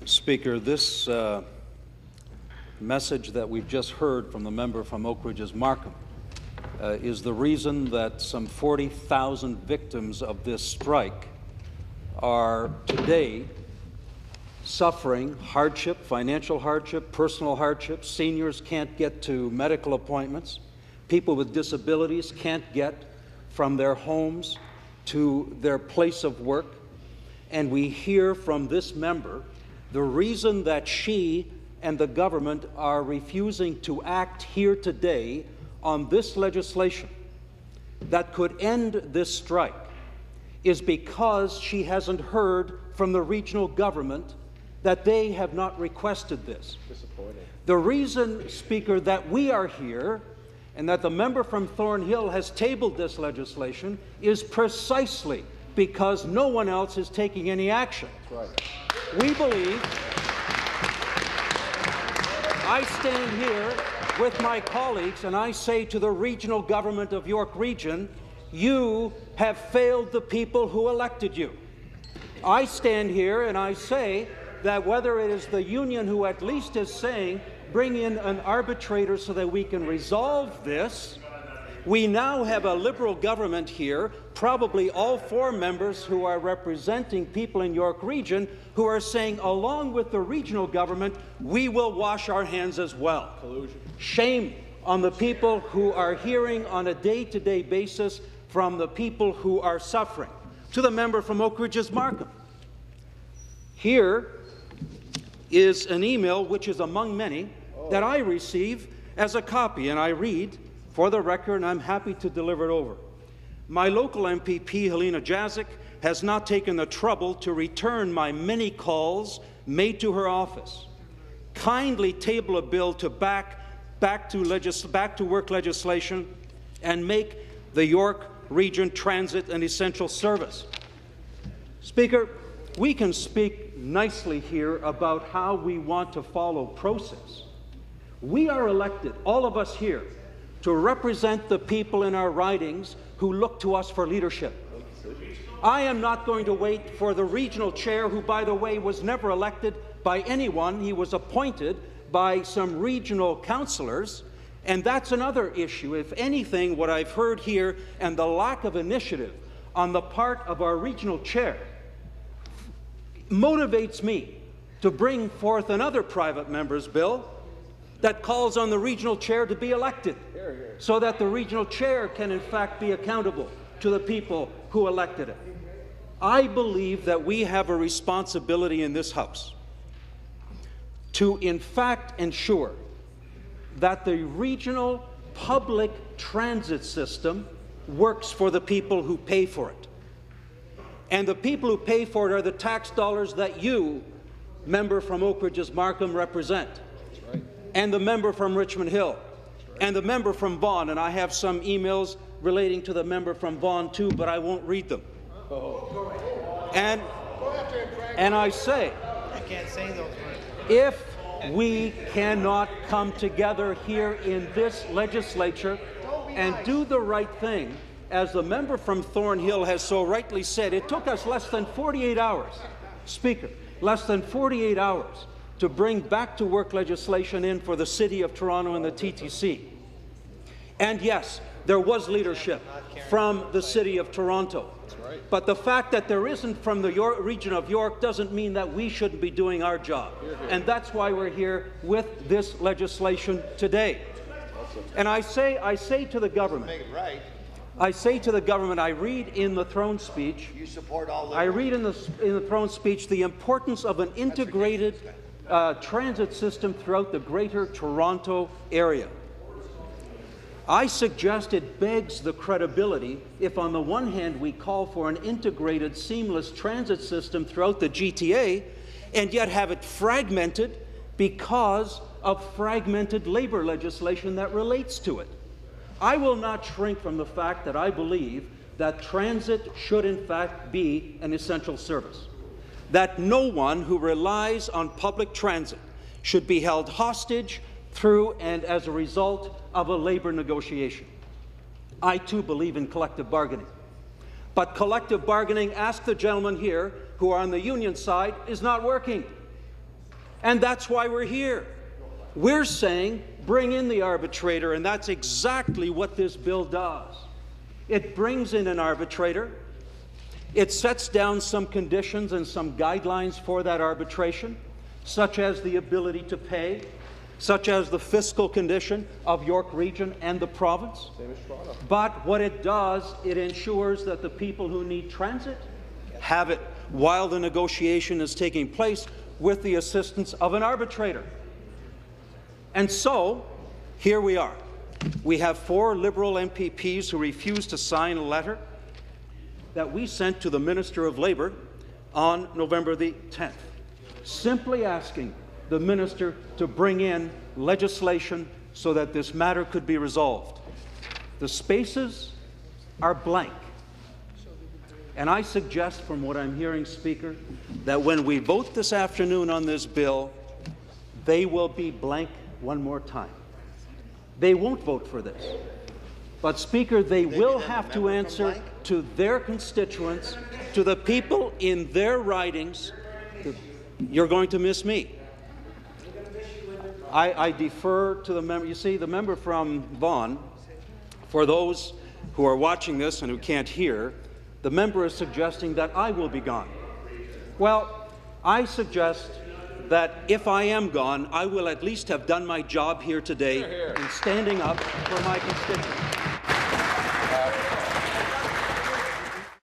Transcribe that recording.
Speaker, this message that we've just heard from the member from Oak Ridges Markham is the reason that some 40,000 victims of this strike are today suffering hardship, financial hardship, personal hardship. Seniors can't get to medical appointments. People with disabilities can't get from their homes to their place of work. And we hear from this member the reason that she and the government are refusing to act here today on this legislation that could end this strike is because she hasn't heard from the regional government that they have not requested this. Disappointing. The reason, Speaker, that we are here and that the member from Thornhill has tabled this legislation is precisely because no one else is taking any action. That's right. We believe, I stand here with my colleagues and I say to the regional government of York Region, you have failed the people who elected you. I stand here and I say that whether it is the union who at least is saying bring in an arbitrator so that we can resolve this, we now have a Liberal government here, probably all four members who are representing people in York Region, who are saying, along with the regional government, we will wash our hands as well. Collusion. Shame on the people who are hearing on a day-to-day basis from the people who are suffering. To the member from Oak Ridges Markham, here is an email, which is among many, that I receive as a copy, and I read, for the record, and I'm happy to deliver it over. My local MPP, Helena Jazyk, has not taken the trouble to return my many calls made to her office. Kindly table a bill to back to work legislation and make the York Region Transit an essential service. Speaker, we can speak nicely here about how we want to follow process. We are elected, all of us here, to represent the people in our ridings who look to us for leadership. I am not going to wait for the regional chair, who, by the way, was never elected by anyone. He was appointed by some regional councillors, and that's another issue. If anything, what I've heard here and the lack of initiative on the part of our regional chair motivates me to bring forth another private member's bill that calls on the regional chair to be elected, so that the regional chair can in fact be accountable to the people who elected it. I believe that we have a responsibility in this House to in fact ensure that the regional public transit system works for the people who pay for it. And the people who pay for it are the tax dollars that you, member from Oak Ridges Markham, represent. And the member from Richmond Hill, and the member from Vaughan, and I have some emails relating to the member from Vaughan too, but I won't read them. And I say, if we cannot come together here in this legislature and do the right thing, as the member from Thornhill has so rightly said, it took us less than 48 hours, Speaker, less than 48 hours to bring back-to-work legislation in for the City of Toronto and the TTC. And yes, there was leadership from the City of Toronto. But the fact that there isn't from the region of York doesn't mean that we shouldn't be doing our job. And that's why we're here with this legislation today. And I say to the government, I read in the throne speech, I read in the throne speech the importance of an integrated transit system throughout the Greater Toronto area. I suggest it begs the credibility if on the one hand we call for an integrated, seamless transit system throughout the GTA and yet have it fragmented because of fragmented labour legislation that relates to it. I will not shrink from the fact that I believe that transit should in fact be an essential service, that no one who relies on public transit should be held hostage through and as a result of a labour negotiation. I too believe in collective bargaining. But collective bargaining, ask the gentlemen here who are on the union side, is not working. And that's why we're here. We're saying bring in the arbitrator, and that's exactly what this bill does. It brings in an arbitrator. It sets down some conditions and some guidelines for that arbitration, such as the ability to pay, such as the fiscal condition of York Region and the province. But what it does, it ensures that the people who need transit have it while the negotiation is taking place with the assistance of an arbitrator. And so, here we are. We have 4 Liberal MPPs who refused to sign a letter that we sent to the Minister of Labour on November the 10th, simply asking the Minister to bring in legislation so that this matter could be resolved. The spaces are blank. And I suggest, from what I'm hearing, Speaker, that when we vote this afternoon on this bill, they will be blank one more time. They won't vote for this. But, Speaker, they will have to answer to their constituents, to the people in their ridings. You're going to miss me. I defer to the member. You see, the member from Vaughan, for those who are watching this and who can't hear, the member is suggesting that I will be gone. Well, I suggest that if I am gone, I will at least have done my job here today in standing up for my constituents.